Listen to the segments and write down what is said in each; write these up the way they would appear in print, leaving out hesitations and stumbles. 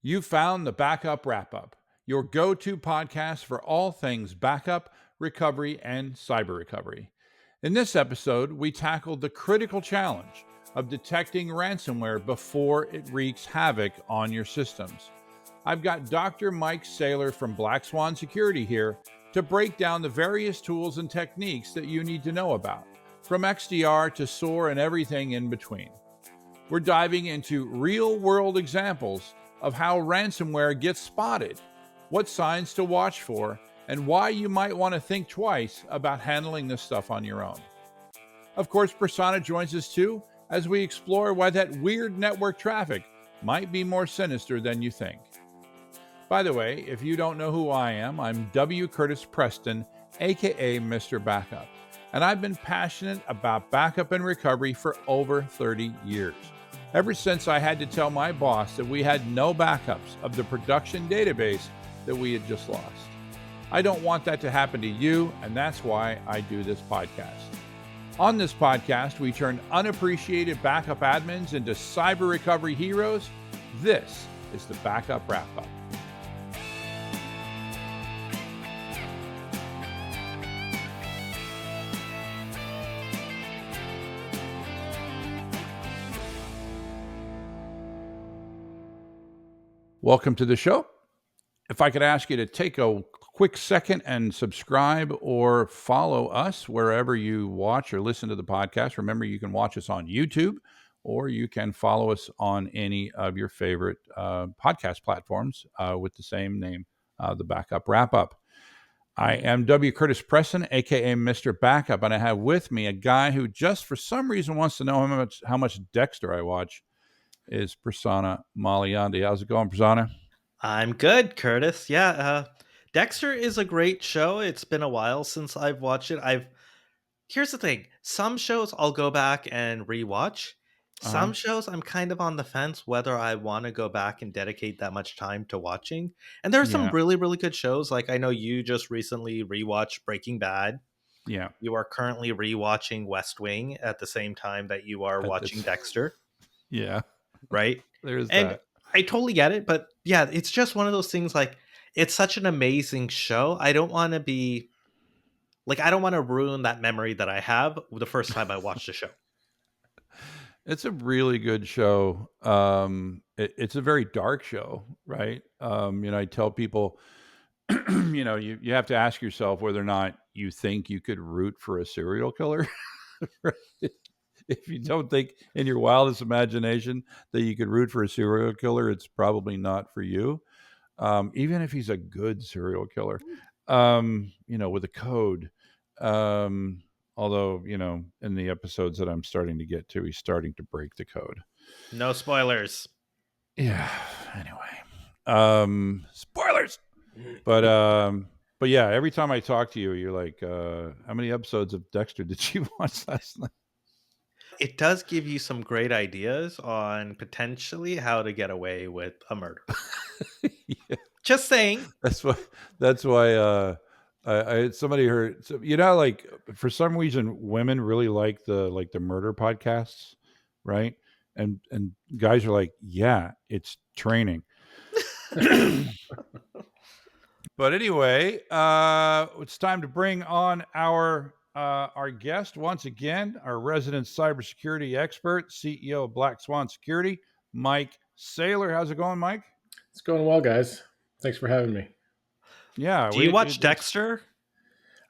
You found the Backup Wrap-Up, your go-to podcast for all things backup, recovery, and cyber recovery. In this episode, we tackled the critical challenge of detecting ransomware before it wreaks havoc on your systems. I've got Dr. Mike Saylor from Black Swan Security here to break down the various tools and techniques that you need to know about, from XDR to SOAR and everything in between. We're diving into real-world examples of how ransomware gets spotted, what signs to watch for, and why you might want to think twice about handling this stuff on your own. Of course, Prasanna joins us too as we explore why that weird network traffic might be more sinister than you think. By the way, if you don't know who I am, I'm W. Curtis Preston, aka Mr. Backup, and I've been passionate about backup and recovery for over 30 years. Ever since I had to tell my boss that we had no backups of the production database that we had just lost. I don't want that to happen to you, and that's why I do this podcast. On this podcast, we turn unappreciated backup admins into cyber recovery heroes. This is the Backup Wrap-Up. Welcome to the show. If I could ask you to take a quick second and subscribe or follow us wherever you watch or listen to the podcast. Remember, you can watch us on YouTube or you can follow us on any of your favorite podcast platforms with the same name, the Backup Wrap-Up. I am W. Curtis Preston, aka Mr. Backup, and I have with me a guy who just for some reason wants to know how much Dexter I watch. Is Prasanna Malaiyandi. How's it going, Prasanna? I'm good, Curtis. Yeah, Dexter is a great show. It's been a while since I've watched it. Here's the thing. Some shows I'll go back and rewatch. Uh-huh. Some shows I'm kind of on the fence whether I want to go back and dedicate that much time to watching. And there are some Yeah. really, really good shows. Like I know you just recently rewatched Breaking Bad. Yeah. You are currently rewatching West Wing at the same time that you are watching That's, Dexter, yeah. right? There's And that. I totally get it, but yeah, it's just one of those things like it's such an amazing show. I don't want to be like I don't want to ruin that memory that I have the first time I watched the show. It's a really good show. It's a very dark show, right? I tell people, you have to ask yourself whether or not you think you could root for a serial killer. Right? If you don't think in your wildest imagination that you could root for a serial killer, it's probably not for you. Even if he's a good serial killer, with a code. Although, in the episodes that I'm starting to get to, he's starting to break the code. No spoilers. Yeah. Anyway, spoilers. But yeah, every time I talk to you, you're like, how many episodes of Dexter did you watch last night? It does give you some great ideas on potentially how to get away with a murder. Yeah, Just saying. that's why. That's why. I somebody heard. So, like for some reason, women really like the murder podcasts, right? And guys are like, yeah, it's training. But anyway, it's time to bring on our guest once again, our resident cybersecurity expert, CEO of Black Swan Security, Mike Saylor. How's it going, Mike? It's going well, guys. Thanks for having me. Yeah, Do you watch Dexter?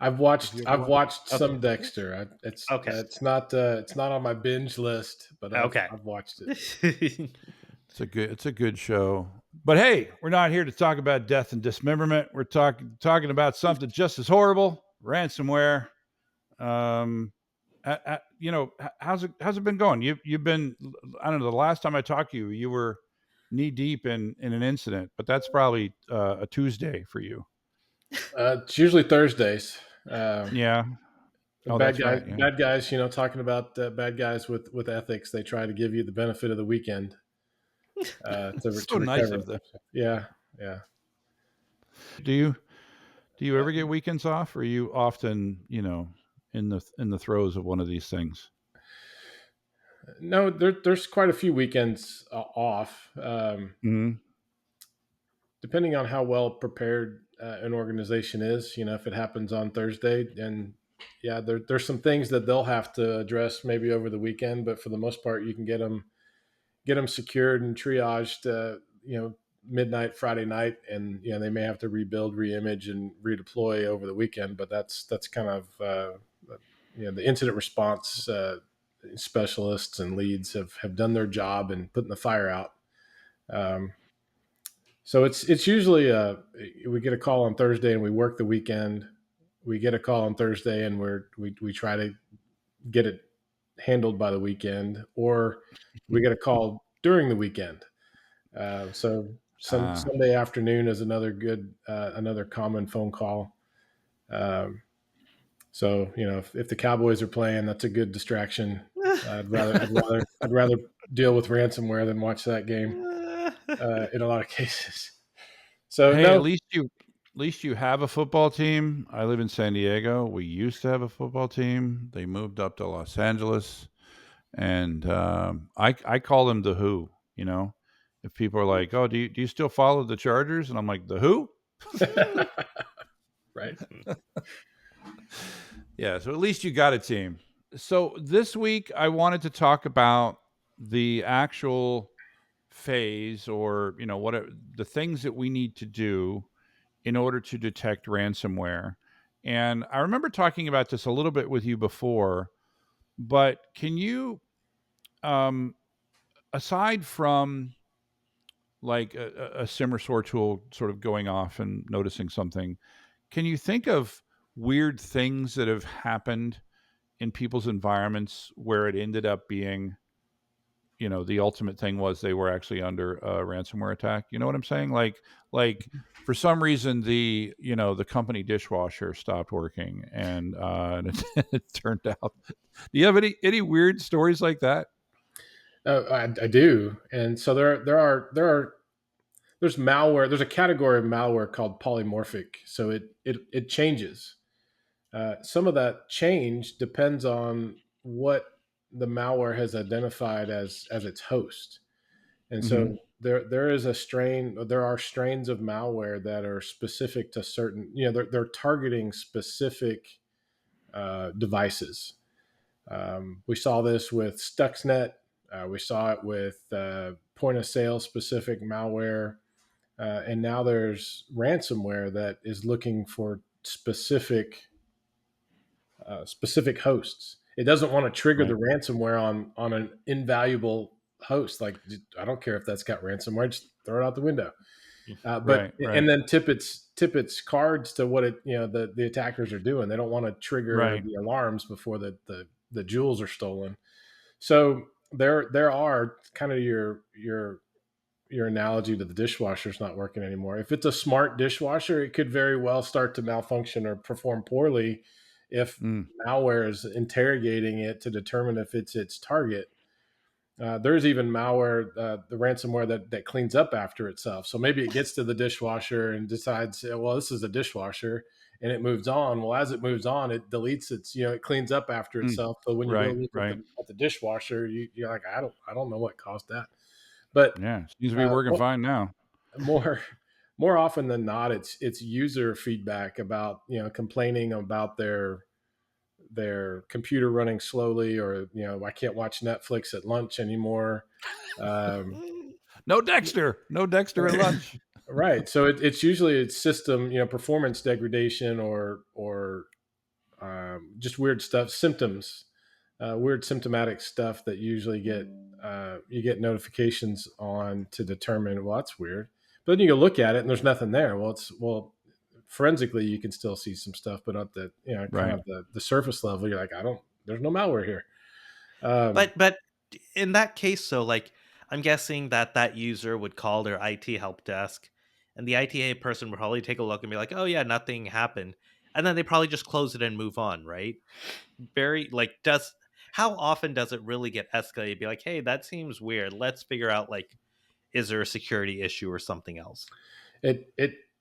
I've Have watched you ever I've watched? watched Okay. some Dexter. Okay. It's not on my binge list, but Okay. I've watched it. It's a good show. But hey, we're not here to talk about death and dismemberment. We're talking about something just as horrible, ransomware. Um, how's it been going? You've been, I don't know. The last time I talked to you, you were knee deep in an incident, but that's probably a Tuesday for you. It's usually Thursdays. Yeah. Oh, that's right. Yeah. Bad guys. Talking about bad guys with ethics. They try to give you the benefit of the weekend So to nice recover. of them. Yeah, yeah. Do you ever get weekends off, or are you often, in the throes of one of these things? No, there's quite a few weekends off. Mm-hmm. depending on how well prepared an organization is, if it happens on Thursday, then yeah, there's some things that they'll have to address maybe over the weekend, but for the most part, you can get them secured and triaged, midnight Friday night, and they may have to rebuild, reimage, and redeploy over the weekend. But that's kind of the incident response specialists and leads have done their job in putting the fire out. Um, so it's usually we get a call on Thursday and we work the weekend. We get a call on Thursday and we try to get it handled by the weekend, or we get a call during the weekend. So Ah, Sunday afternoon is another common phone call. Um, so if the Cowboys are playing, that's a good distraction. I'd rather deal with ransomware than watch that game in a lot of cases. So hey, no. at least you have a football team. I live in San Diego. We used to have a football team. They moved up to Los Angeles, and I call them the Who. You know, if people are like, "Oh, do you still follow the Chargers?" and I'm like, "The Who?" Right. Yeah, so at least you got a team. So this week I wanted to talk about the actual phase, or what the things that we need to do in order to detect ransomware. And I remember talking about this a little bit with you before, but can you, um, aside from like a simmer sore tool sort of going off and noticing something, can you think of weird things that have happened in people's environments where it ended up being, the ultimate thing was they were actually under a ransomware attack? You know what I'm saying? Like for some reason the the company dishwasher stopped working, and it turned out. Do you have any weird stories like that? I do, and so there's malware. There's a category of malware called polymorphic. So it changes. Some of that change depends on what the malware has identified as its host. And Hmm. so there are strains of malware that are specific to certain, they're targeting specific devices. We saw this with Stuxnet. We saw it with point of sale specific malware. And now there's ransomware that is looking for specific hosts. It doesn't want to trigger the Right. ransomware on an invaluable host. Like, I don't care if that's got ransomware, just throw it out the window. But Right. Right. and then tip its cards to what the attackers are doing. They don't want to trigger Right. the alarms before the jewels are stolen. So there are kind of your analogy to the dishwasher's not working anymore. If it's a smart dishwasher, it could very well start to malfunction or perform poorly if Mm. malware is interrogating it to determine if it's its target. There's even malware, the ransomware that cleans up after itself. So maybe it gets to the dishwasher and decides, well, this is a dishwasher, and it moves on. Well, as it moves on, it deletes its, it cleans up after Mm. itself. But when you go Right. look at Right. the dishwasher, you're like, I don't know what caused that. But Yeah, seems to be uh, working fine now. more more often than not, it's user feedback about complaining about their computer running slowly, or I can't watch Netflix at lunch anymore. um, No Dexter at lunch. right, so it's usually it's system performance degradation, or just weird stuff, symptoms, weird symptomatic stuff that usually you get notifications on to determine, well, that's weird. But then you go look at it and there's nothing there. Well, forensically you can still see some stuff, but at the kind Right. of the surface level, you're like, there's no malware here. Um, But in that case, so like I'm guessing that user would call their IT help desk, and the IT person would probably take a look and be like, "Oh yeah, nothing happened," and then they probably just close it and move on, right? Very like does how often does it really get escalated? Be like, "Hey, that seems weird. Let's figure out like is there a security issue or something else?" it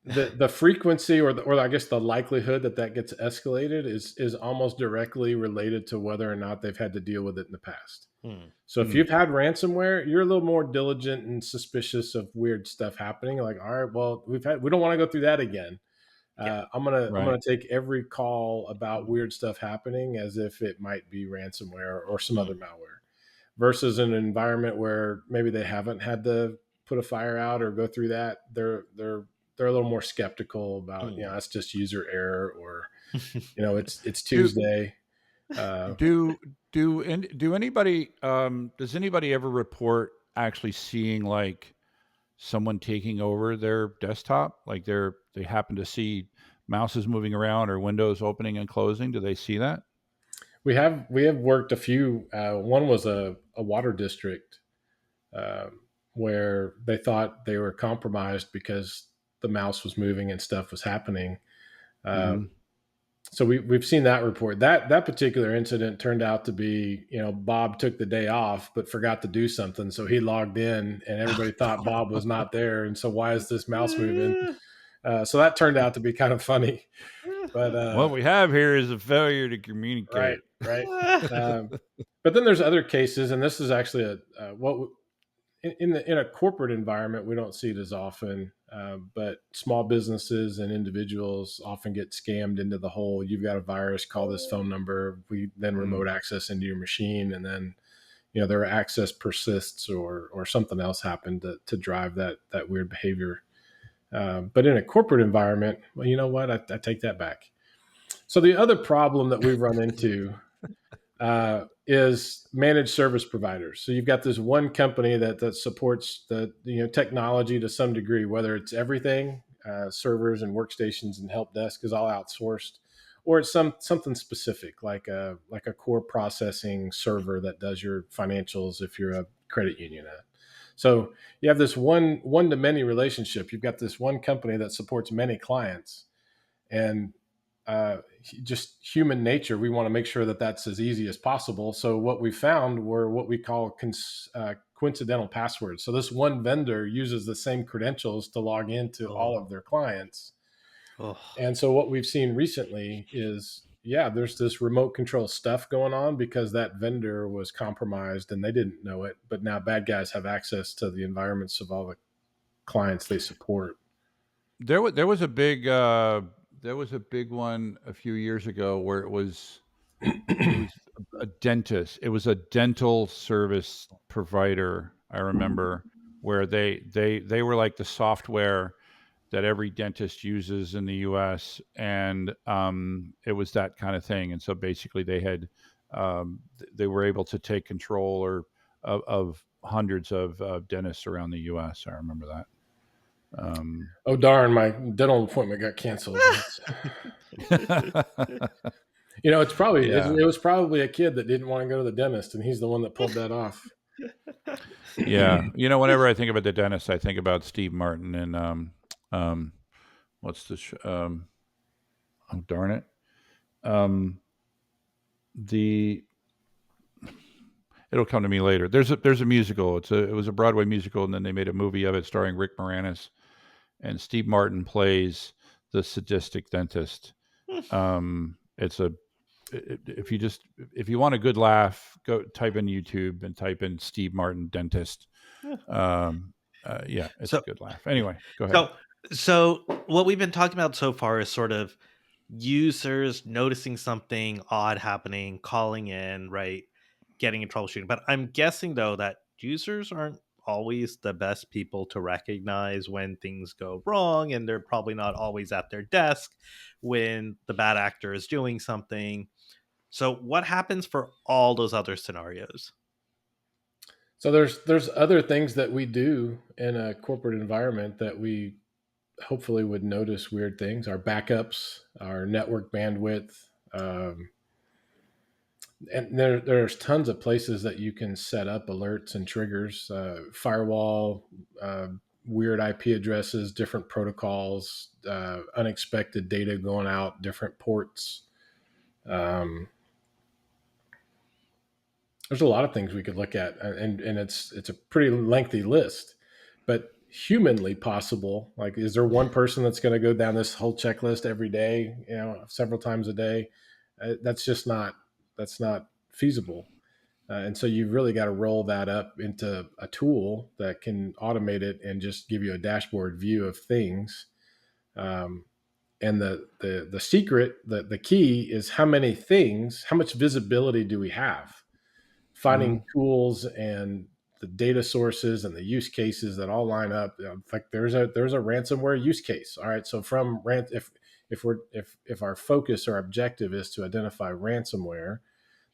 the frequency, or I guess the likelihood that gets escalated is almost directly related to whether or not they've had to deal with it in the past. Hmm. So if Hmm. you've had ransomware, you're a little more diligent and suspicious of weird stuff happening. Like, all right, well, we don't want to go through that again. Yeah. I'm Right. gonna take every call about weird stuff happening as if it might be ransomware or some other Hmm. malware, versus an environment where maybe they haven't had to put a fire out or go through that. They're a little more skeptical about, Hmm. that's just user error, or it's Do Tuesday. Uh, do do anybody does anybody ever report actually seeing like someone taking over their desktop? Like they happen to see mouses moving around or windows opening and closing. Do they see that? we have worked a few. One was a water district, where they thought they were compromised because the mouse was moving and stuff was happening. Uh, Hmm. so we've seen that report. That particular incident turned out to be, Bob took the day off but forgot to do something, so he logged in and everybody thought Bob was not there, and so why is this mouse moving? So that turned out to be kind of funny. But What we have here is a failure to right, communicate. right. Um, but then there's other cases, and this is actually in a corporate environment, we don't see it as often, but small businesses and individuals often get scammed into the whole, you've got a virus, call this phone number. We then Mm. remote access into your machine, and then their access persists, or something else happened to drive that weird behavior. But in a corporate environment, well, you know what? I take that back. So the other problem that we've run into is managed service providers. So you've got this one company that supports the technology to some degree, whether it's everything, servers and workstations and help desk is all outsourced, or it's something specific like a core processing server that does your financials if you're a credit union. So you have this one to many relationship. You've got this one company that supports many clients, and just human nature, we want to make sure that that's as easy as possible. So what we found were what we call coincidental passwords. So this one vendor uses the same credentials to log into all Oh. of their clients. Oh. And so what we've seen recently is, yeah, there's this remote control stuff going on because that vendor was compromised and they didn't know it. But now bad guys have access to the environments of all the clients they support. There was a big one a few years ago where it was a dentist. It was a dental service provider. I remember where they were like the software that every dentist uses in the U.S. and it was that kind of thing. And so basically, they were able to take control of hundreds of dentists around the U.S. I remember that. Um, Oh darn, my dental appointment got canceled. It's probably yeah, it was probably a kid that didn't want to go to the dentist, and he's the one that pulled that off. yeah. Whenever I think about the dentist, I think about Steve Martin and um, what's the oh darn it, um, the it'll come to me later. There's a musical. It was a Broadway musical, and then they made a movie of it starring Rick Moranis, and Steve Martin plays the sadistic dentist. It's a if you want a good laugh, go type in YouTube and type in Steve Martin dentist. Yeah, it's a So good laugh. Anyway, go ahead. so so what we've been talking about so far is sort of users noticing something odd happening, calling in, right? Getting in troubleshooting. But I'm guessing though that users aren't always the best people to recognize when things go wrong, and they're probably not always at their desk when the bad actor is doing something. So what happens for all those other scenarios? So there's other things that we do in a corporate environment that we hopefully would notice weird things. Our backups, our network bandwidth, and there's tons of places that you can set up alerts and triggers, firewall, weird IP addresses, different protocols, unexpected data going out, different ports. Um, there's a lot of things we could look at, and it's a pretty lengthy list, but humanly possible. Like, is there one person that's going to go down this whole checklist every day, several times a day? That's just not feasible. And so you've really got to roll that up into a tool that can automate it and just give you a dashboard view of things. Um, and the secret, the key is how many things, how much visibility do we have? Finding Mhm. tools and the data sources and the use cases that all line up. Like there's a ransomware use case. All right, so from if our focus or objective is to identify ransomware,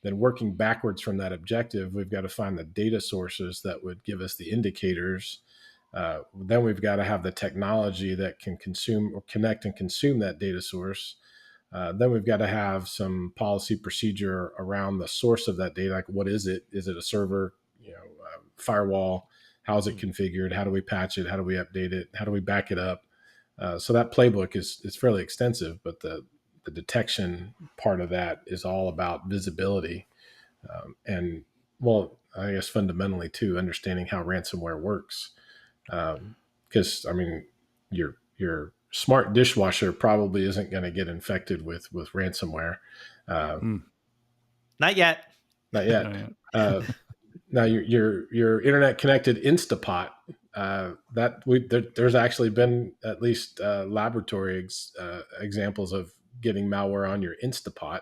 then working backwards from that objective, we've got to find the data sources that would give us the indicators. Then we've got to have the technology that can consume or connect and consume that data source. Then we've got to have some policy procedure around the source of that data. Like, what is it? Is it a server? Firewall? How is it configured? How do we patch it? How do we update it? How do we back it up? So that playbook is fairly extensive, but the detection part of that is all about visibility, and well, I guess fundamentally too, understanding how ransomware works. Because I mean, your smart dishwasher probably isn't going to get infected with ransomware. Uh, Mm. Not yet. Not yet. No, yeah. Now your internet connected Instapot, there's actually been at least laboratory examples of getting malware on your Instapot,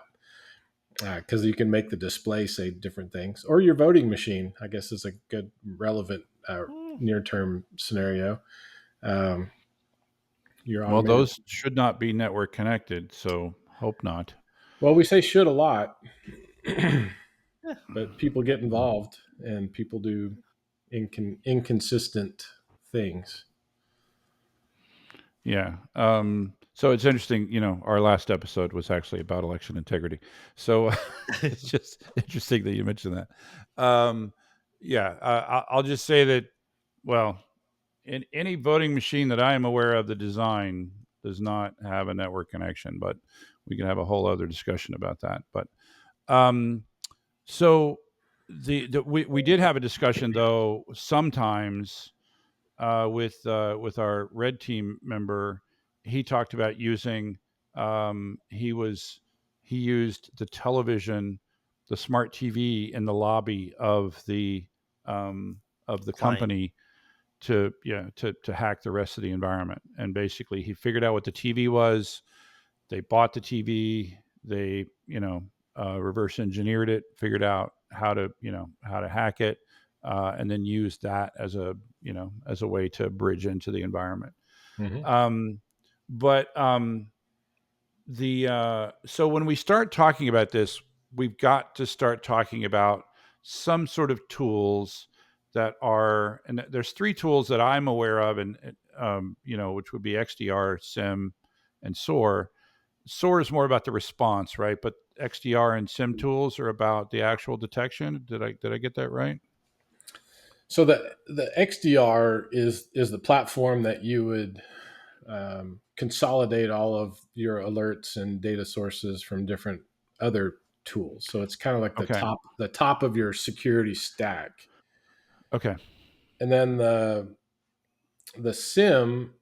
because you can make the display say different things, or your voting machine. I guess is a good relevant Mm. near term scenario. Um, your Well, automated. those should not be network connected, so hope not. Well, we say should a lot, Eh, but people get involved and people do inconsistent things. Yeah. So it's interesting, our last episode was actually about election integrity. So it's just interesting that you mentioned that. Yeah, I'll just say that, well, in any voting machine that I am aware of, the design does not have a network connection, but we can have a whole other discussion about that. But um, so we did have a discussion though sometimes with our red team member. He talked about using he used the television, the smart TV in the lobby um, of the Client. company to hack the rest of the environment. And basically, he figured out what the TV was. They bought the TV. They reverse engineered it, figured out how to hack it, and then used that as a way to bridge into the environment. Mm-hmm. Um, but the so when we start talking about this, we've got to start talking about some sort of tools that are, and there's three tools that I'm aware of, and which would be XDR, SIM, and SOAR. SOAR is more about the response, right? But XDR and SIM tools are about the actual detection. Did I get that right? So the XDR is the platform that you would consolidate all of your alerts and data sources from different other tools. So it's kind of like Okay. the top of your security stack. Okay. And then the SIM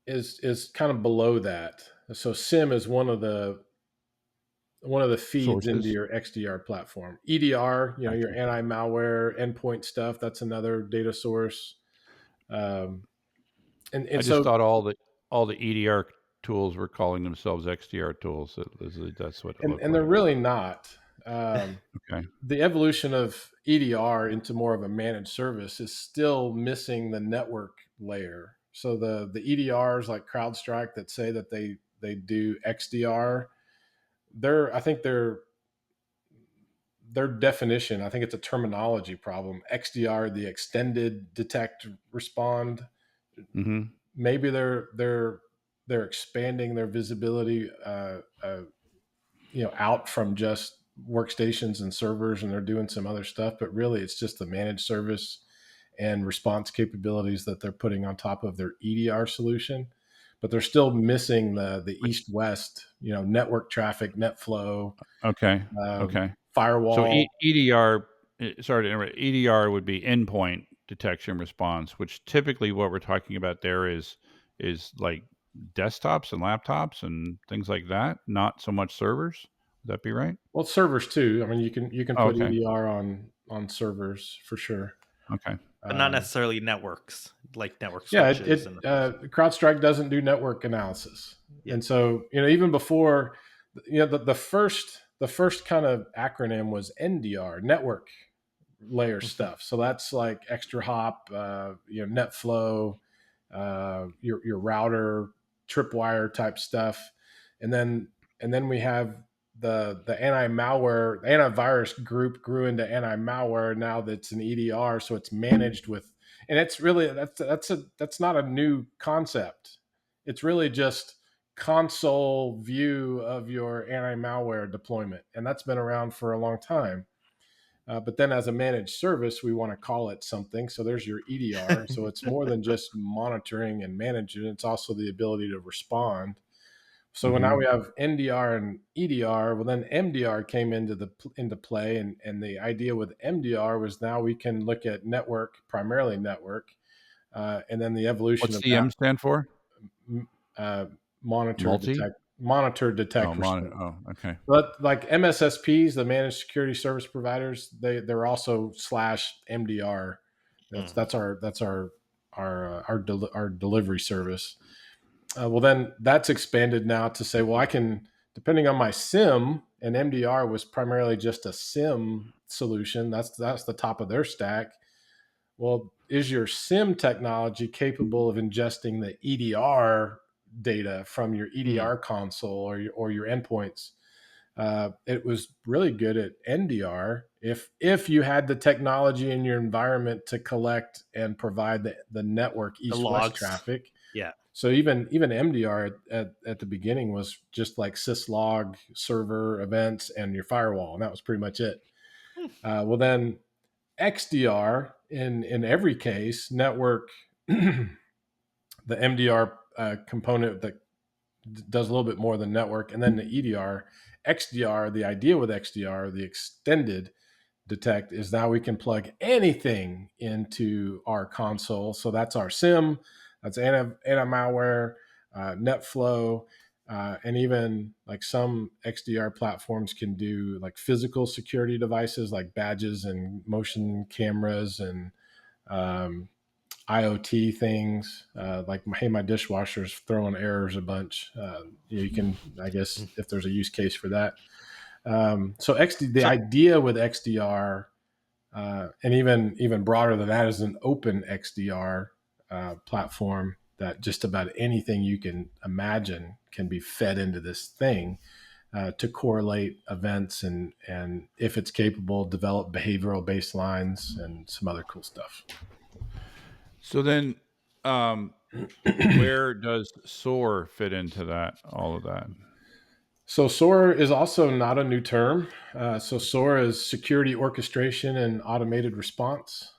is kind of below that. So SIM is one of the feeds into Sources. your XDR platform. EDR, your Gotcha. anti-malware endpoint stuff, that's another data source. Um, I and just so thought all the EDR tools were calling themselves XDR tools. That's what it looked and they're like. really not. Um, Okay. the evolution of EDR into more of a managed service is still missing the network layer. So the EDRs like CrowdStrike that say that they do XDR, I think their definition, I think it's a terminology problem. XDR, the extended detect respond. Mm-hmm. Maybe they're expanding their visibility, out from just workstations and servers, and they're doing some other stuff. But really, it's just the managed service and response capabilities that they're putting on top of their EDR solution. But they're still missing the Which east west, network traffic, net flow, okay. Okay. So firewall. EDR, sorry to interrupt. EDR would be endpoint detection response, which typically what we're talking about there is like desktops and laptops and things like that, not so much servers. Would that be right? Well, servers too. I mean, you can Oh, put okay. EDR on servers for sure. Okay. but not Um, necessarily networks, like network yeah, switches and others. CrowdStrike doesn't do network analysis, Yeah. and so even before, the first kind of acronym was NDR, network layer Mhm. stuff. So that's like extra hop, NetFlow, your router, tripwire type stuff, and then we have the anti-malware, the antivirus group grew into anti-malware. Now that's an EDR, so it's managed with, and it's really that's not a new concept. It's really just console view of your anti-malware deployment, and that's been around for a long time. But then as a managed service, we want to call it something. So there's your EDR. So it's more than just monitoring and managing. It's also the ability to respond. So now Mm-hmm. we have NDR and EDR. Well, then MDR came into play, and the idea with MDR was now we can look at network, primarily network, and then the evolution What's of that, CM stand for? uh, monitor, Multi? detect, monitor, Oh, detect, monitor. respond. Oh, okay. But like MSSPs, the managed security service providers, they're also slash MDR. Mm. Our delivery service. Well, then that's expanded now to say, well, I can, depending on my SIM, and MDR was primarily just a SIM solution. That's the top of their stack. Well, is your SIM technology capable of ingesting the EDR data from your Mm. EDR console or your endpoints? It was really good at NDR if you had the technology in your environment to collect and provide the network The east-west logs. traffic. Yeah. So even MDR at the beginning was just like syslog, server, events, and your firewall, and that was pretty much it. Hmm. Well, then XDR in every case, network, the MDR component that does a little bit more than network, and then the EDR, XDR. The idea with XDR, the extended detect, is now we can plug anything into our console. So that's our SIM, that's anti-malware, NetFlow, and even like some XDR platforms can do like physical security devices like badges and motion cameras and um, IoT things, like hey, my dishwasher's throwing errors a bunch. You can, I guess, Mm. if there's a use case for that. So the So idea with XDR, and even broader than that, is an open XDR platform that just about anything you can imagine can be fed into this thing to correlate events and if it's capable, develop behavioral baselines and some other cool stuff. So then, um, where does SOAR fit into that? All of that. So SOAR is also not a new term. So SOAR is security orchestration and automated response.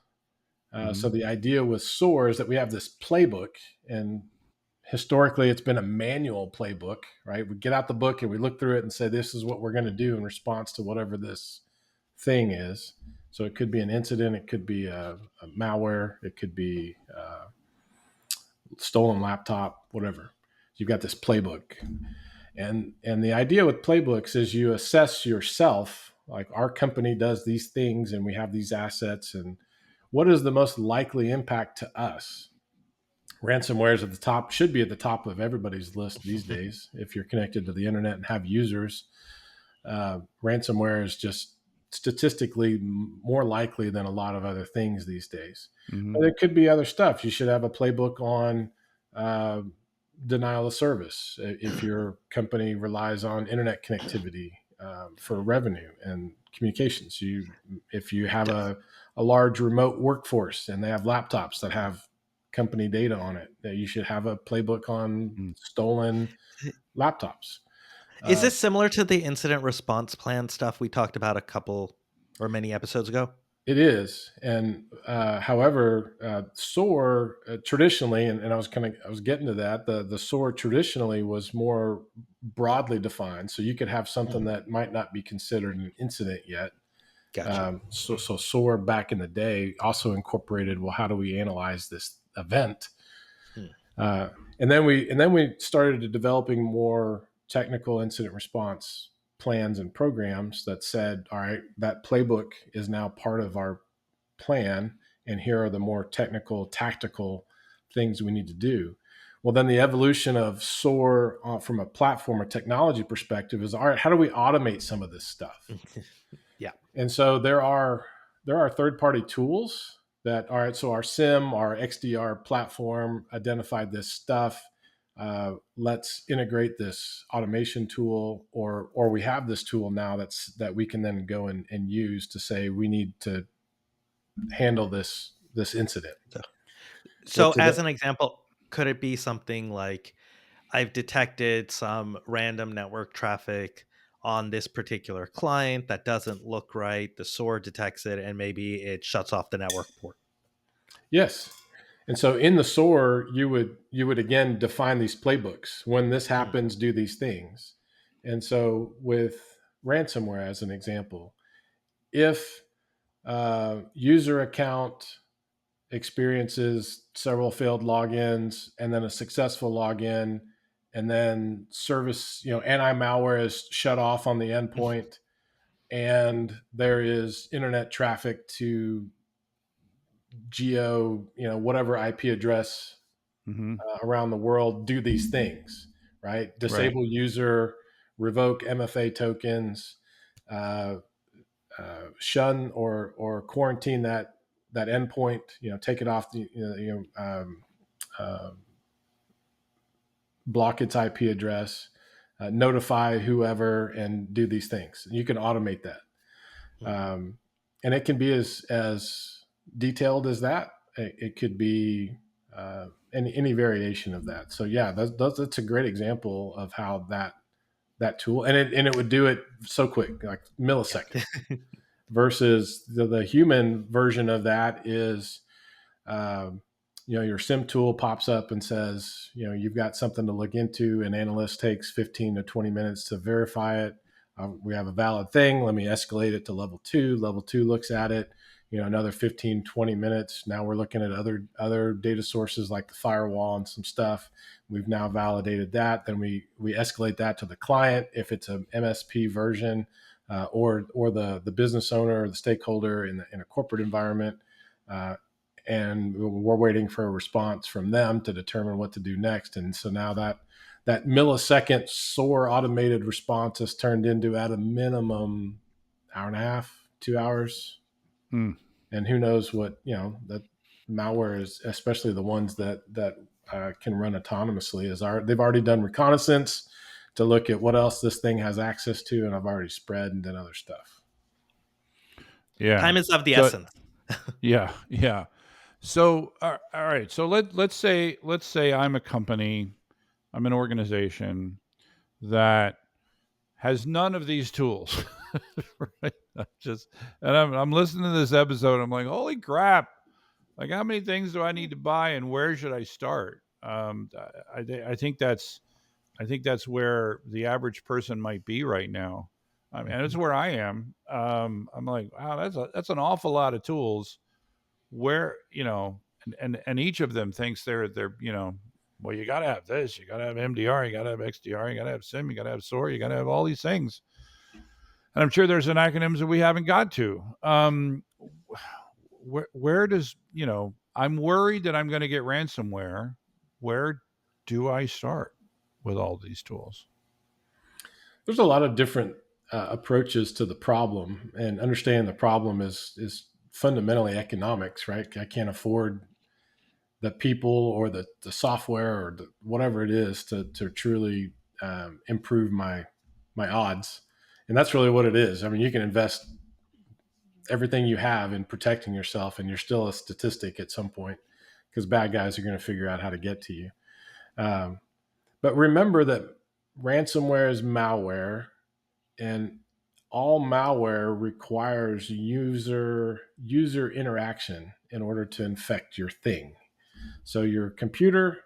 Mm-hmm. So the idea with SOAR is that we have this playbook, and historically it's been a manual playbook, right? We get out the book and we look through it and say, this is what we're going to do in response to whatever this thing is. So it could be an incident, it could be a malware, it could be stolen laptop, whatever. You've got this playbook. And the idea with playbooks is you assess yourself, like our company does these things and we have these assets, and what is the most likely impact to us? Ransomware is at the top, should be at the top of everybody's list these days. If you're connected to the internet and have users, ransomware is just statistically more likely than a lot of other things these days. Mm-hmm. But it could be other stuff. You should have a playbook on uh, denial of service if your company relies on internet connectivity for revenue and communications. If you have def- a large remote workforce and they have laptops that have company data on it, that you should have a playbook on stolen laptops. is Uh, this similar to the incident response plan stuff we talked about a couple or many episodes ago? It is, and however, SOAR traditionally, and I was getting to that. The SOAR traditionally was more broadly defined, so you could have something Mhm. that might not be considered an incident yet. Gotcha. So SOAR back in the day also incorporated, well, how do we analyze this event? Hmm. Uh, and then we started developing more technical incident response plans and programs that said, all right, that playbook is now part of our plan, and here are the more technical, tactical things we need to do. Well, then the evolution of SOAR from a platform or technology perspective is, all right, how do we automate some of this stuff? Yeah. And so there are third-party tools that, all right, so our SIM, our XDR platform identified this stuff. Let's integrate this automation tool, or we have this tool now that we can then go and use to say we need to handle this incident. So, as an example, could it be something like I've detected some random network traffic on this particular client that doesn't look right? The SOAR detects it and maybe it shuts off the network port. Yes. And so in the SOAR, you would again define these playbooks. When this Mm. happens, do these things. And so with ransomware, as an example, if user account experiences several failed logins and then a successful login, and then service, anti-malware is shut off on the endpoint, and there is internet traffic to whatever IP address Mm-hmm. around the world, do these things, right? Right. Disable user, revoke MFA tokens, uh, shun or quarantine that endpoint, take it off the, uh, block its IP address, notify whoever, and do these things. You can automate that. Mm. And it can be as detailed as that. It could be any variation of that. So yeah, that's a great example of how that tool, and it would do it so quick, like millisecond, versus the human version of that is, um, your SIM tool pops up and says, you've got something to look into. An analyst takes 15 to 20 minutes to verify it. We have a valid thing. Let me escalate it to level 2. Level 2 looks at it. Another 15, 20 minutes. Now we're looking at other data sources like the firewall and some stuff. We've now validated that. Then we escalate that to the client if it's an MSP version, or the business owner or the stakeholder in a corporate environment. And we're waiting for a response from them to determine what to do next. And so now that millisecond SOAR automated response has turned into, at a minimum, hour and a half, 2 hours. Hmm. And who knows what, that malware is, especially the ones that can run autonomously, they've already done reconnaissance to look at what else this thing has access to, and I've already spread and done other stuff. Yeah. Time is of the So essence. yeah, yeah. So all right. So let's say I'm a company, I'm an organization that has none of these tools. Right? I'm listening to this episode. I'm like, holy crap! Like, how many things do I need to buy, and where should I start? I think that's where the average person might be right now. I mean, that's where I am. I'm like, wow, that's an awful lot of tools. Where and each of them thinks they're well, you got to have this, you got to have MDR, you got to have XDR, you got to have SIM, you got to have SOAR, you got to have all these things. And I'm sure there's an acronyms that we haven't got to. Where does I'm worried that I'm going to get ransomware. Where do I start with all these tools? There's a lot of different approaches to the problem, and understanding the problem is fundamentally economics, right? I can't afford the people or the software or whatever it is to truly improve my odds. And that's really what it is. I mean, you can invest everything you have in protecting yourself, and you're still a statistic at some point, because bad guys are going to figure out how to get to you. But remember that ransomware is malware, and all malware requires user interaction in order to infect your thing. So your computer,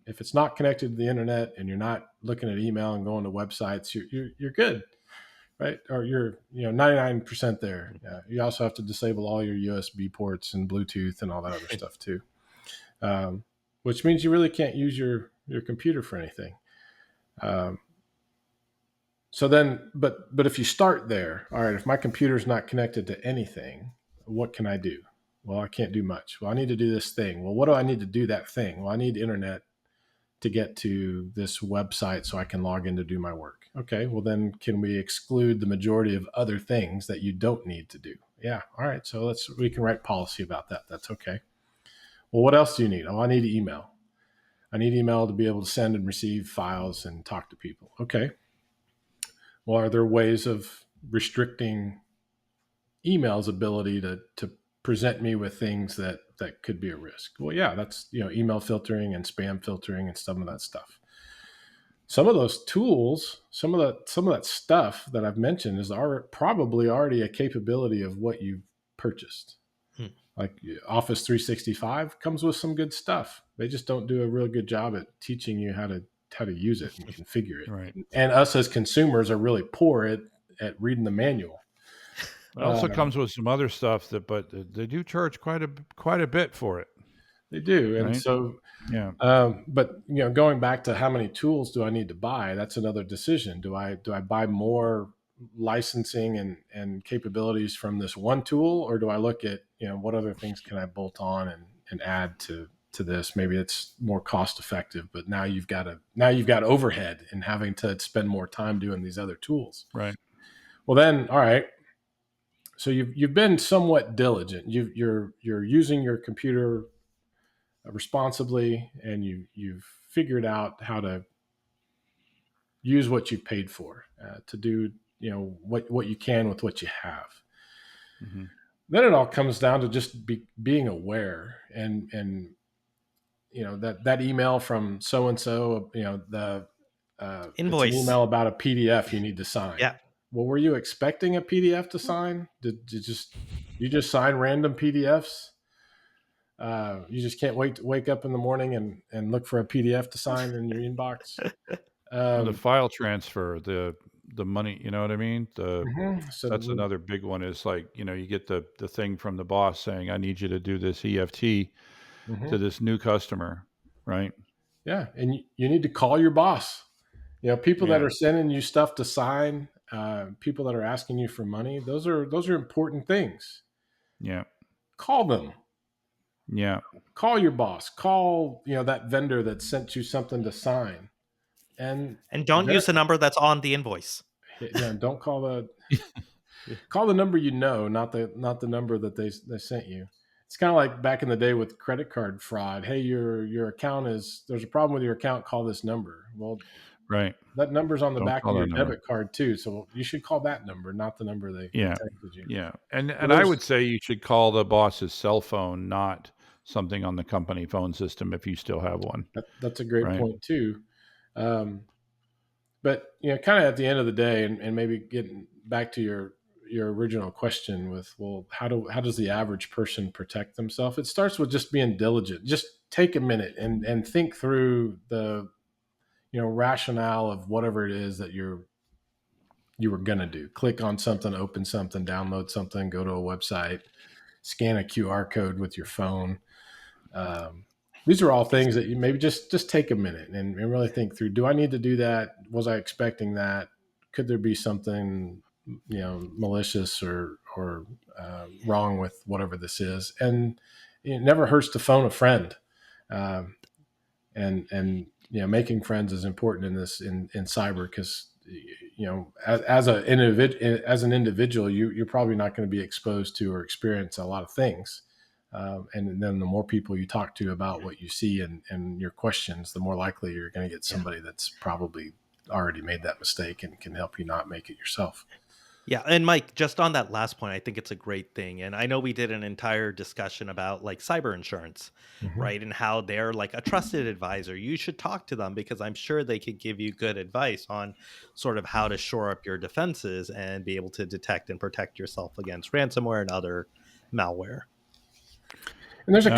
if it's not connected to the internet and you're not looking at email and going to websites, you're good, right? Or you're 99% there. You also have to disable all your USB ports and Bluetooth and all that other stuff too, which means you really can't use your computer for anything. Um, So then, but if you start there, all right, if my computer's not connected to anything, what can I do? Well, I can't do much. Well, I need to do this thing. Well, what do I need to do that thing? Well, I need internet to get to this website so I can log in to do my work. Okay, well then can we exclude the majority of other things that you don't need to do? Yeah, all right. So we can write policy about that. That's okay. Well, what else do you need? Oh, I need email. I need email to be able to send and receive files and talk to people. Okay. Well, are there ways of restricting email's ability to present me with things that could be a risk? Well, yeah, that's email filtering and spam filtering and some of that stuff. Some of those tools, some of that stuff that I've mentioned is probably already a capability of what you've purchased. Hmm. Like Office 365 comes with some good stuff. They just don't do a real good job at teaching you how to use it and configure it. Right. And us as consumers are really poor at reading the manual. It also comes with some other stuff but they do charge quite a bit for it. They do, and right? so Yeah. but going back to how many tools do I need to buy? That's another decision. Do I buy more licensing and capabilities from this one tool, or do I look at what other things can I bolt on and add to this? Maybe it's more cost effective, but now you've got overhead in having to spend more time doing these other tools. Right. Well, then, all right. So you've been somewhat diligent. You're using your computer responsibly, and you've figured out how to use what you've paid for to do what you can with what you have. Mm-hmm. Then it all comes down to just being aware and that email from so and so, the it's an Invoice. email about a PDF you need to sign. Yeah. Well, were you expecting a PDF to sign? Did you just sign random PDFs? You just can't wait to wake up in the morning and look for a PDF to sign in your inbox. The file transfer, the money, you know what I mean? So That's another big one is like, you get the thing from the boss saying, I need you to do this EFT to this new customer, right? yeah, and you need to call your boss. People that Yeah. are sending you stuff to sign, people that are asking you for money, those are important things. Yeah. Call them. Yeah. Call your boss. Call that vendor that sent you something to sign, and And don't use the number that's on the invoice. don't call the number not the number that they sent you. It's kind of like back in the day with credit card fraud. Hey, your account there's a problem with your account. Call this number. Well, Right. that number's on the Don't back call of your that number. debit card too. So you should call that number, not the number they Yeah. texted you. Yeah. And So I would say you should call the boss's cell phone, not something on the company phone system if you still have one. that's a great Right. point too. But kind of at the end of the day, and maybe getting back to your original question with, well, how does the average person protect themselves? It starts with just being diligent. Just take a minute and think through the rationale of whatever it is that you were gonna do. Click on something, open something, download something, go to a website, scan a QR code with your phone. These are all things that you maybe just take a minute and really think through. Do I need to do that? Was I expecting that? Could there be something malicious or wrong with whatever this is? And it never hurts to phone a friend. And making friends is important in this in cyber, because as an individual, you're probably not going to be exposed to or experience a lot of things. And then the more people you talk to about what you see and your questions, the more likely you're going to get somebody that's probably already made that mistake and can help you not make it yourself. Yeah, and Mike, just on that last point, I think it's a great thing. And I know we did an entire discussion about like cyber insurance, Mm-hmm. right? And how they're like a trusted advisor. You should talk to them because I'm sure they could give you good advice on sort of how to shore up your defenses and be able to detect and protect yourself against ransomware and other malware. And there's a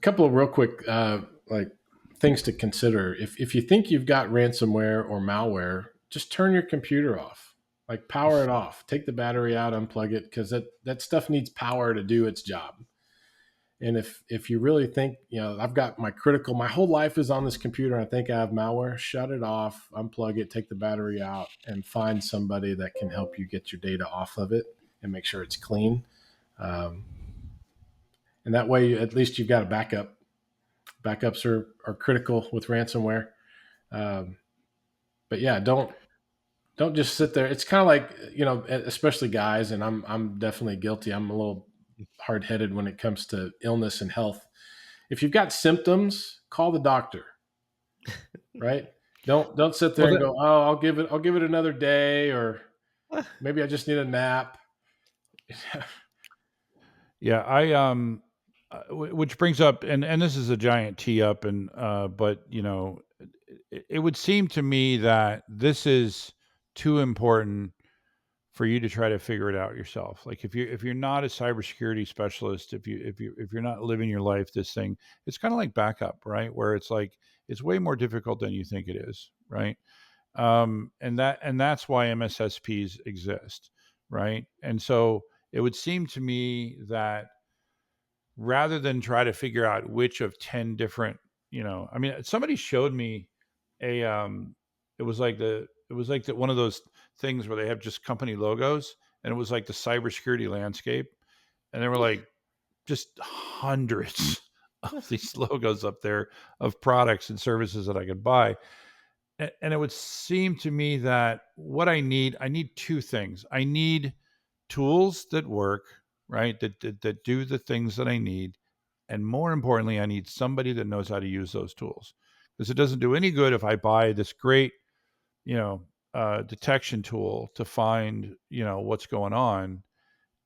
couple of real quick like things to consider. If you think you've got ransomware or malware, just turn your computer off. Like power it off. Take the battery out, unplug it, because that stuff needs power to do its job. And if you really think, I've got my whole life is on this computer, and I think I have malware, shut it off, unplug it, take the battery out, and find somebody that can help you get your data off of it and make sure it's clean. Um, and that way, at least you've got a backup. Backups are critical with ransomware. Um, but yeah, don't just sit there. It's kind of like, especially guys, and I'm definitely guilty. I'm a little hard headed when it comes to illness and health. If you've got symptoms, call the doctor, right? Don't sit there Well, and go, oh, I'll give it another day, or maybe I just need a nap. yeah, which brings up, and this is a giant tee up, and but it would seem to me that this is too important for you to try to figure it out yourself. Like if you're not a cybersecurity specialist, if you're not living your life this thing, it's kind of like backup, right? Where it's like it's way more difficult than you think it is, right? And that's why MSSPs exist, right? And so it would seem to me that rather than try to figure out which of 10 different, I mean, somebody showed me a it was like one of those things where they have just company logos, and it was like the cybersecurity landscape, and there were like just hundreds of these logos up there of products and services that I could buy. And it would seem to me that what I need two things. I need tools that work, right? That do the things that I need. And more importantly, I need somebody that knows how to use those tools. Because it doesn't do any good if I buy this great, you know, detection tool to find, what's going on,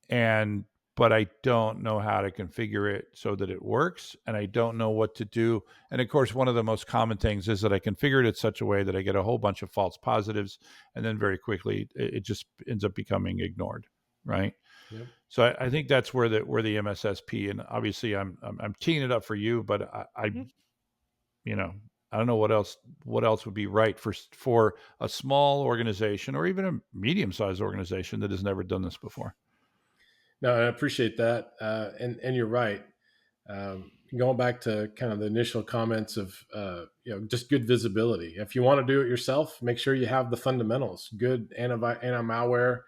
and but I don't know how to configure it so that it works, and I don't know what to do. And of course, one of the most common things is that I configured it such a way that I get a whole bunch of false positives, and then very quickly it just ends up becoming ignored, right? Yep. So I think that's where the MSSP, and obviously I'm teeing it up for you, but you know I don't know what else would be right for a small organization or even a medium sized organization that has never done this before. No, I appreciate that, and you're right. Going back to kind of the initial comments of just good visibility. If you want to do it yourself, make sure you have the fundamentals. Good anti-malware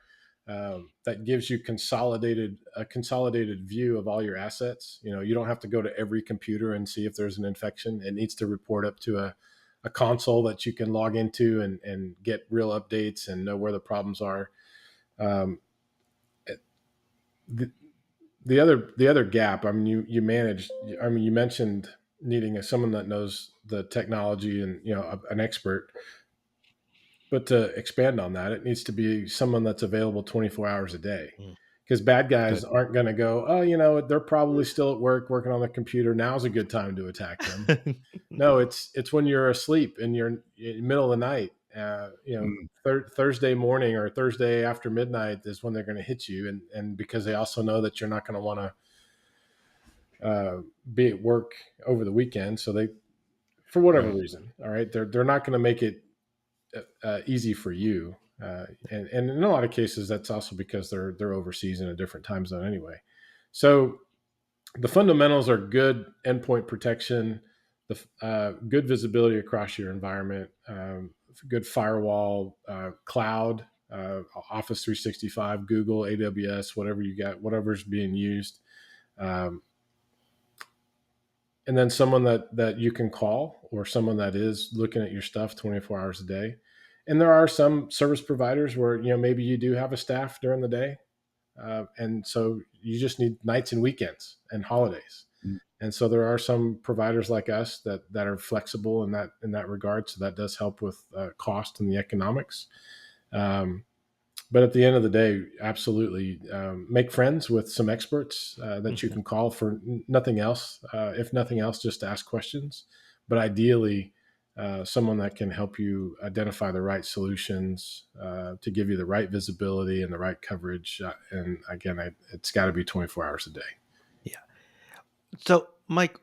that gives you a consolidated view of all your assets. You don't have to go to every computer and see if there's an infection. It needs to report up to a console that you can log into and get real updates and know where the problems are. Um, the, the other gap, I mean, you mentioned needing someone that knows the technology and an expert. But to expand on that, it needs to be someone that's available 24 hours a day, Mm. because bad guys Good. aren't going to go, oh, they're probably still at work working on the computer, now's a good time to attack them. No, it's when you're asleep and you're in the middle of the night. Mm. Thursday morning or Thursday after midnight is when they're going to hit you, and because they also know that you're not going to want to be at work over the weekend, so they, for whatever Right. reason, all right, they're not going to make it easy for you. And in a lot of cases, that's also because they're overseas in a different time zone anyway. So the fundamentals are good endpoint protection, the good visibility across your environment, good firewall, cloud, Office 365, Google, AWS, whatever you got, whatever's being used. Um, and then someone that you can call, or someone that is looking at your stuff 24 hours a day. And there are some service providers where maybe you do have a staff during the day, and so you just need nights and weekends and holidays. Mm. And so there are some providers like us that are flexible in that regard, so that does help with cost and the economics. um, but at the end of the day, absolutely, make friends with some experts that you can call for nothing else. If nothing else, just to ask questions. But ideally, someone that can help you identify the right solutions to give you the right visibility and the right coverage. And again, it's got to be 24 hours a day. Yeah. So, Mike,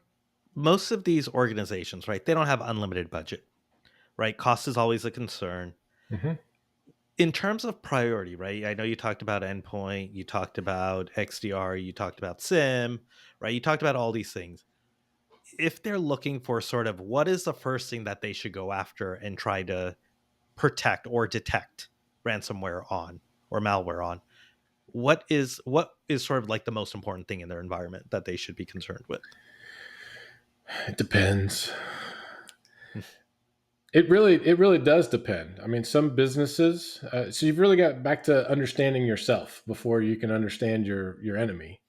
most of these organizations, right, they don't have unlimited budget, right? Cost is always a concern. Mm-hmm. In terms of priority, right? I know you talked about endpoint, you talked about XDR, you talked about SIM, right? You talked about all these things. If they're looking for sort of what is the first thing that they should go after and try to protect or detect ransomware on or malware on, what is sort of like the most important thing in their environment that they should be concerned with? It depends. It really does depend. I mean, some businesses. So you've really got back to understanding yourself before you can understand your enemy,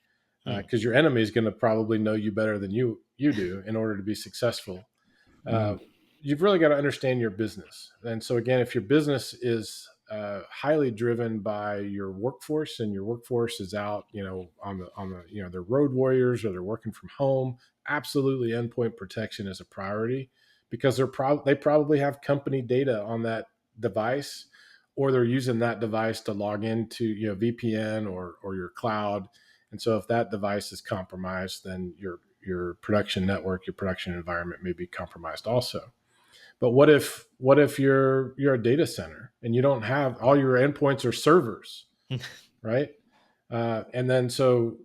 Mm, because your enemy is going to probably know you better than you do in order to be successful. Uh, Mm. you've really got to understand your business. And so again, if your business is highly driven by your workforce, and your workforce is out, on the they're road warriors or they're working from home, absolutely endpoint protection is a priority, because they probably have company data on that device, or they're using that device to log into VPN or your cloud. And so if that device is compromised, then your production network, your production environment may be compromised also. But what if you're a data center and you don't have all your endpoints are servers, right? And then so,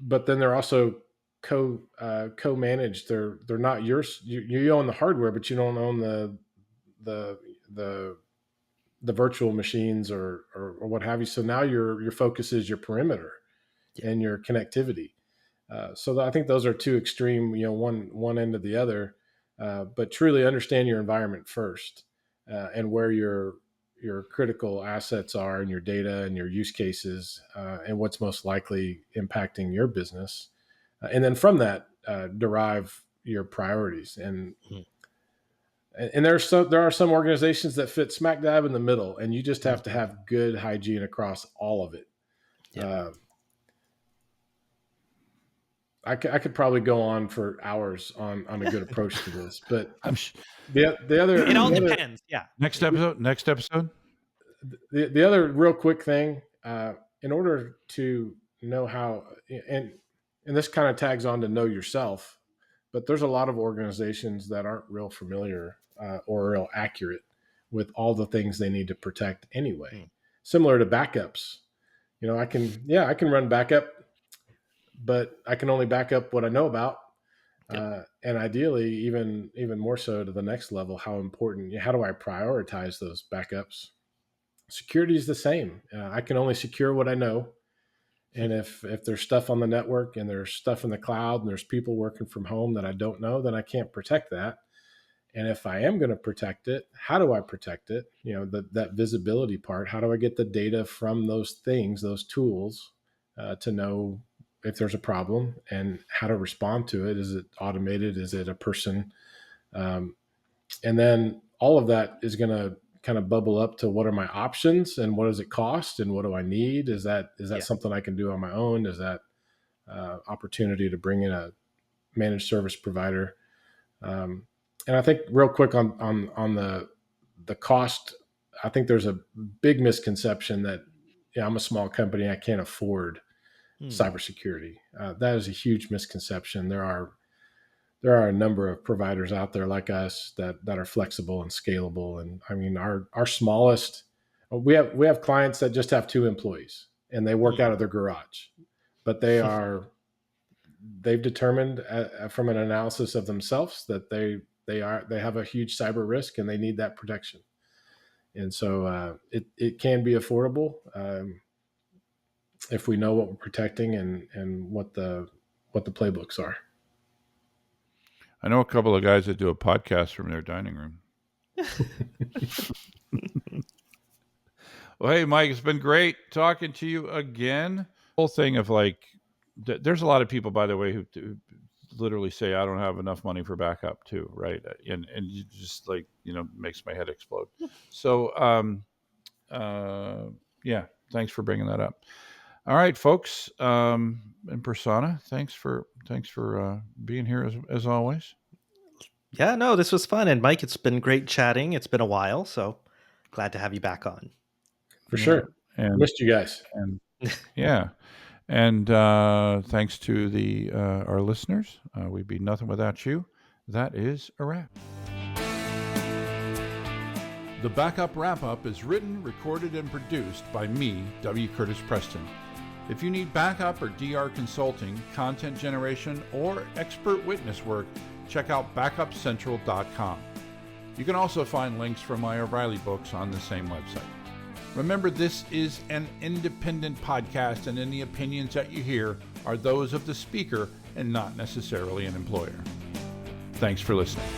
but then they're also co-managed. They're not yours. You own the hardware, but you don't own the the the virtual machines or what have you. So now your focus is your perimeter yeah. and your connectivity. So I think those are two extreme, one end to the other. But truly understand your environment first, and where your critical assets are, and your data and your use cases, and what's most likely impacting your business, and then from that derive your priorities. Mm, And there are some organizations that fit smack dab in the middle, and you just have to mhm. have good hygiene across all of it. Yeah. Uh, I could probably go on for hours on a good approach to this, but I'm sh- the other It all the other depends. Yeah. next episode. Next episode. the other real quick thing, in order to know how, and this kind of tags on to know yourself, but there's a lot of organizations that aren't real familiar, or real accurate with all the things they need to protect anyway. Mm, Similar to backups, I can run backup, but I can only back up what I know about. yep. And ideally, even more so to the next level, how important, how do I prioritize those backups? Security is the same. I can only secure what I know. And if there's stuff on the network and there's stuff in the cloud and there's people working from home that I don't know, then I can't protect that. And if I am going to protect it, how do I protect it? That visibility part. How do I get the data from those things, those tools, to know if there's a problem and how to respond to it? Is it automated? Is it a person? Um, and then all of that is going to kind of bubble up to, what are my options and what does it cost and what do I need? Is that Yeah. something I can do on my own? Is that opportunity to bring in a managed service provider? And I think real quick on the cost, I think there's a big misconception that, I'm a small company, I can't afford Mm, cybersecurity. That is a huge misconception. There are a number of providers out there like us that are flexible and scalable. And I mean, our smallest, we have clients that just have 2 employees and they work mm, out of their garage, but they've determined, from an analysis of themselves, that they have a huge cyber risk and they need that protection. And so it can be affordable, if we know what we're protecting and what the playbooks are. I know a couple of guys that do a podcast from their dining room. Well, hey, Mike, it's been great talking to you again. Whole thing of like, there's a lot of people, by the way, who literally say, "I don't have enough money for backup," too, right? And you just like, makes my head explode. So, uh, yeah, thanks for bringing that up. All right, folks, in persona, thanks for being here as always. yeah. No, this was fun. And Mike, it's been great chatting. It's been a while. So glad to have you back on. For Yeah, sure. and Missed you guys. and yeah. And thanks to the our listeners. We'd be nothing without you. That is a wrap. The Backup Wrap-Up is written, recorded, and produced by me, W. Curtis Preston. If you need backup or DR consulting, content generation, or expert witness work, check out backupcentral.com. You can also find links for my O'Reilly books on the same website. Remember, this is an independent podcast, and any opinions that you hear are those of the speaker and not necessarily an employer. Thanks for listening.